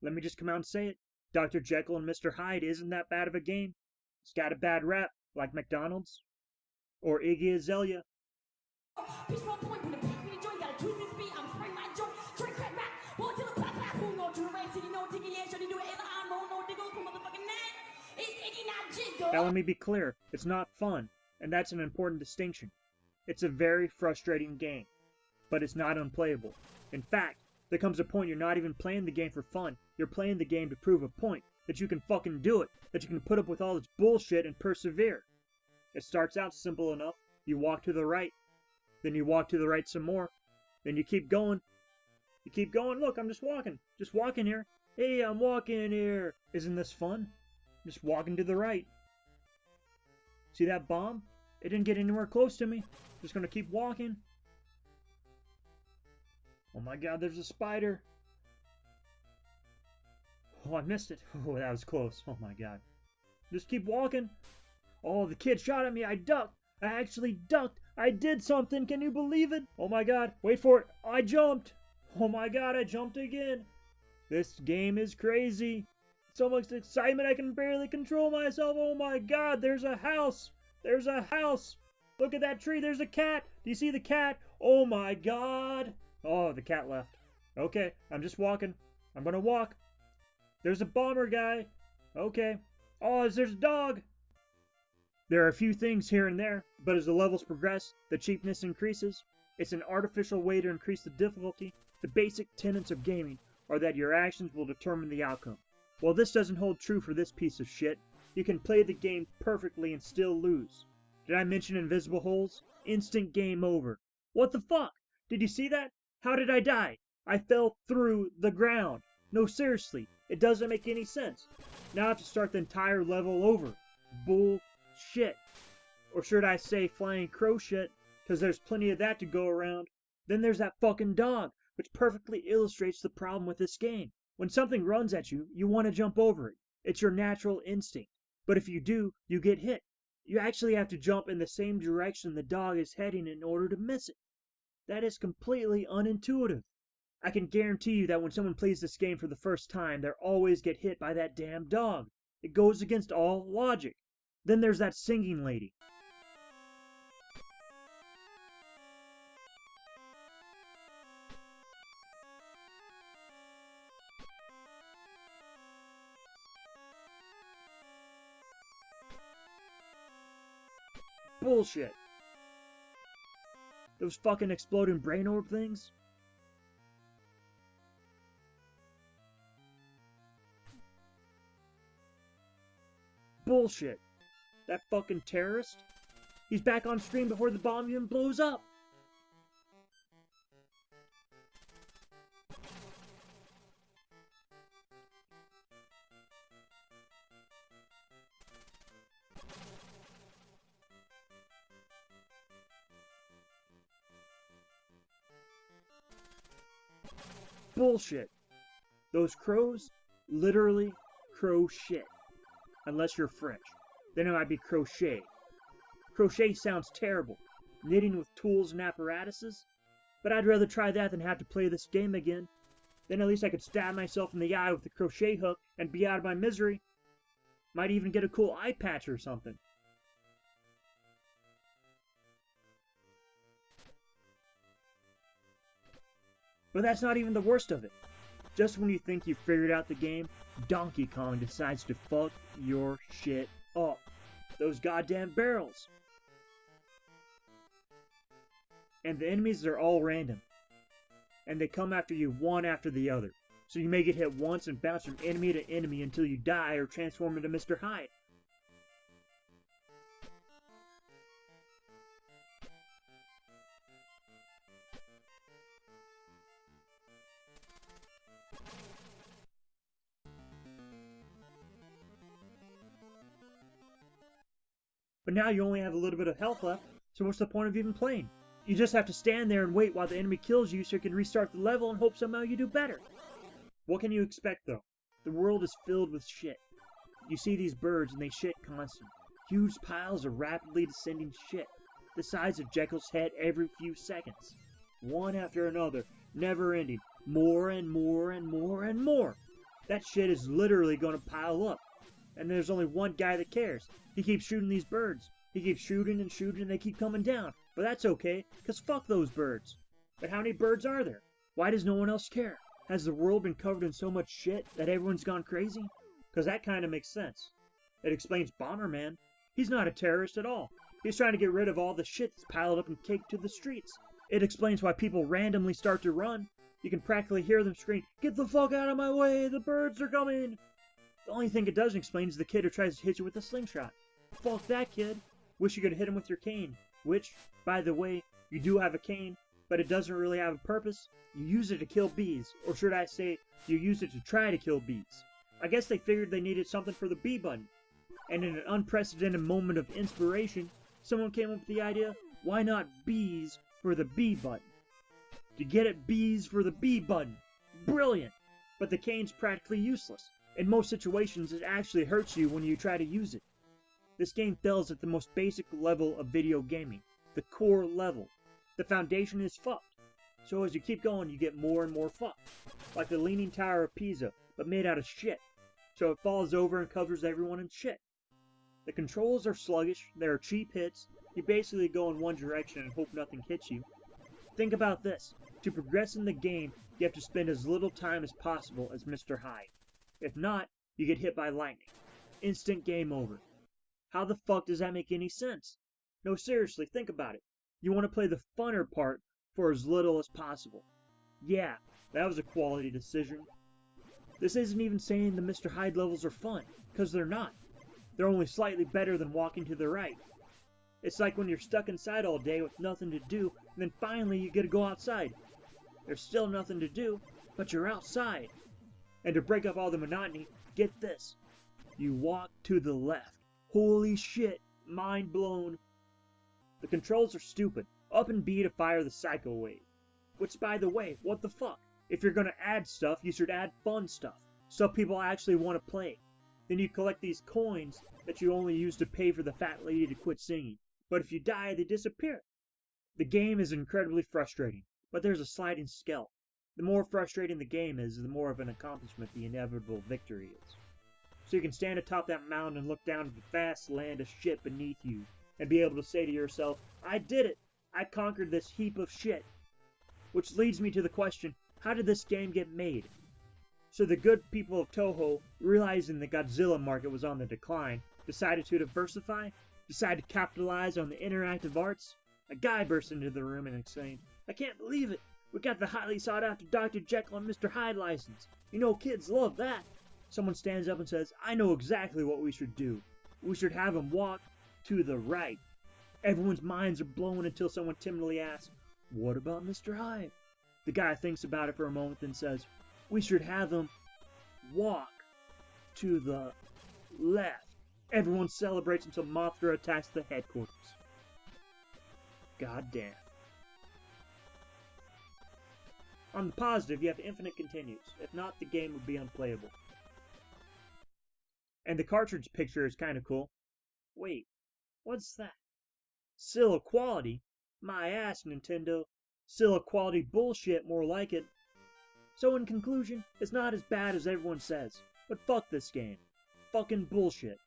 Let me just come out and say it. Dr. Jekyll and Mr. Hyde isn't that bad of a game. It's got a bad rap, like McDonald's. Or Iggy Azalea. Now let me be clear, it's not fun, and that's an important distinction. It's a very frustrating game, but it's not unplayable. In fact, there comes a point you're not even playing the game for fun, you're playing the game to prove a point, that you can fucking do it, that you can put up with all this bullshit and persevere. It starts out simple enough, you walk to the right, then you walk to the right some more, then you keep going. You keep going, look, I'm just walking here. Hey, I'm walking here. Isn't this fun? Just walking to the right. See that bomb? It didn't get anywhere close to me. Just gonna keep walking. Oh my god, there's a spider. Oh, I missed it. Oh, that was close. Oh my god. Just keep walking. Oh, the kid shot at me. I ducked. I actually ducked. I did something. Can you believe it? Oh my god. Wait for it. I jumped. Oh my god, I jumped again. This game is crazy. So much excitement I can barely control myself. Oh my god, there's a house. There's a house. Look at that tree. There's a cat. Do you see the cat? Oh my god. Oh, the cat left. Okay, I'm just walking. I'm gonna walk. There's a bomber guy. Okay. Oh, there's a dog. There are a few things here and there, but as the levels progress, the cheapness increases. It's an artificial way to increase the difficulty. The basic tenets of gaming are that your actions will determine the outcome. Well, this doesn't hold true for this piece of shit. You can play the game perfectly and still lose. Did I mention invisible holes? Instant game over. What the fuck? Did you see that? How did I die? I fell through the ground. No, seriously, it doesn't make any sense. Now I have to start the entire level over. Bullshit. Or should I say flying crow shit, because there's plenty of that to go around. Then there's that fucking dog, which perfectly illustrates the problem with this game. When something runs at you, you want to jump over it. It's your natural instinct. But if you do, you get hit. You actually have to jump in the same direction the dog is heading in order to miss it. That is completely unintuitive. I can guarantee you that when someone plays this game for the first time, they'll always get hit by that damn dog. It goes against all logic. Then there's that singing lady. Bullshit. Those fucking exploding brain orb things? Bullshit. That fucking terrorist? He's back on screen before the bomb even blows up. Bullshit. Those crows literally crow shit. Unless you're French. Then it might be crochet. Crochet sounds terrible. Knitting with tools and apparatuses. But I'd rather try that than have to play this game again. Then at least I could stab myself in the eye with the crochet hook and be out of my misery. Might even get a cool eye patch or something. But that's not even the worst of it. Just when you think you've figured out the game, Donkey Kong decides to fuck your shit up. Those goddamn barrels. And the enemies are all random. And they come after you one after the other. So you may get hit once and bounce from enemy to enemy until you die or transform into Mr. Hyde. But now you only have a little bit of health left, so what's the point of even playing? You just have to stand there and wait while the enemy kills you so you can restart the level and hope somehow you do better. What can you expect though? The world is filled with shit. You see these birds and they shit constant. Huge piles of rapidly descending shit, the size of Jekyll's head every few seconds. One after another, never ending, more and more and more and more. that shit is literally gonna pile up. And there's only one guy that cares. He keeps shooting these birds. He keeps shooting and shooting and they keep coming down. But that's okay, cause fuck those birds. But how many birds are there? Why does no one else care? Has the world been covered in so much shit that everyone's gone crazy? Cause that kinda makes sense. It explains Bomberman. He's not a terrorist at all. He's trying to get rid of all the shit that's piled up and caked to the streets. It explains why people randomly start to run. You can practically hear them scream, "Get the fuck out of my way, the birds are coming!" The only thing it doesn't explain is the kid who tries to hit you with a slingshot. Fuck that kid. Wish you could hit him with your cane. Which, by the way, you do have a cane, but it doesn't really have a purpose. You use it to kill bees, or should I say, you use it to try to kill bees. I guess they figured they needed something for the B button. And in an unprecedented moment of inspiration, someone came up with the idea, why not bees for the B button? To get it, bees for the B button. Brilliant! But the cane's practically useless. In most situations, it actually hurts you when you try to use it. This game fails at the most basic level of video gaming, the core level. The foundation is fucked. So as you keep going, you get more and more fucked. Like the Leaning Tower of Pisa, but made out of shit. So it falls over and covers everyone in shit. The controls are sluggish, there are cheap hits, you basically go in one direction and hope nothing hits you. Think about this, to progress in the game, you have to spend as little time as possible as Mr. Hyde. If not, you get hit by lightning. Instant game over. How the fuck does that make any sense? No, seriously, think about it. You want to play the funner part for as little as possible. Yeah, that was a quality decision. This isn't even saying the Mr. Hyde levels are fun, because they're not. They're only slightly better than walking to the right. It's like when you're stuck inside all day with nothing to do, and then finally you get to go outside. There's still nothing to do, but you're outside. And to break up all the monotony, get this. You walk to the left. Holy shit, mind blown. The controls are stupid. Up and B to fire the Psycho Wave. Which, by the way, what the fuck? If you're gonna add stuff, you should add fun stuff. Stuff people actually want to play. Then you collect these coins that you only use to pay for the fat lady to quit singing. But if you die, they disappear. The game is incredibly frustrating, but there's a sliding scale. The more frustrating the game is, the more of an accomplishment the inevitable victory is. So you can stand atop that mountain and look down at the vast land of shit beneath you, and be able to say to yourself, I did it! I conquered this heap of shit! Which leads me to the question, how did this game get made? So the good people of Toho, realizing the Godzilla market was on the decline, decided to diversify, decided to capitalize on the interactive arts. A guy burst into the room and exclaimed, I can't believe it! We got the highly sought after Dr. Jekyll and Mr. Hyde license. You know kids love that. Someone stands up and says, I know exactly what we should do. We should have him walk to the right. Everyone's minds are blown until someone timidly asks, what about Mr. Hyde? The guy thinks about it for a moment then says, we should have him walk to the left. Everyone celebrates until Mothra attacks the headquarters. God damn. On the positive, you have infinite continues. If not, the game would be unplayable. And the cartridge picture is kind of cool. Wait, what's that? Still quality? My ass, Nintendo. Still quality bullshit, more like it. So in conclusion, it's not as bad as everyone says. But fuck this game. Fucking bullshit.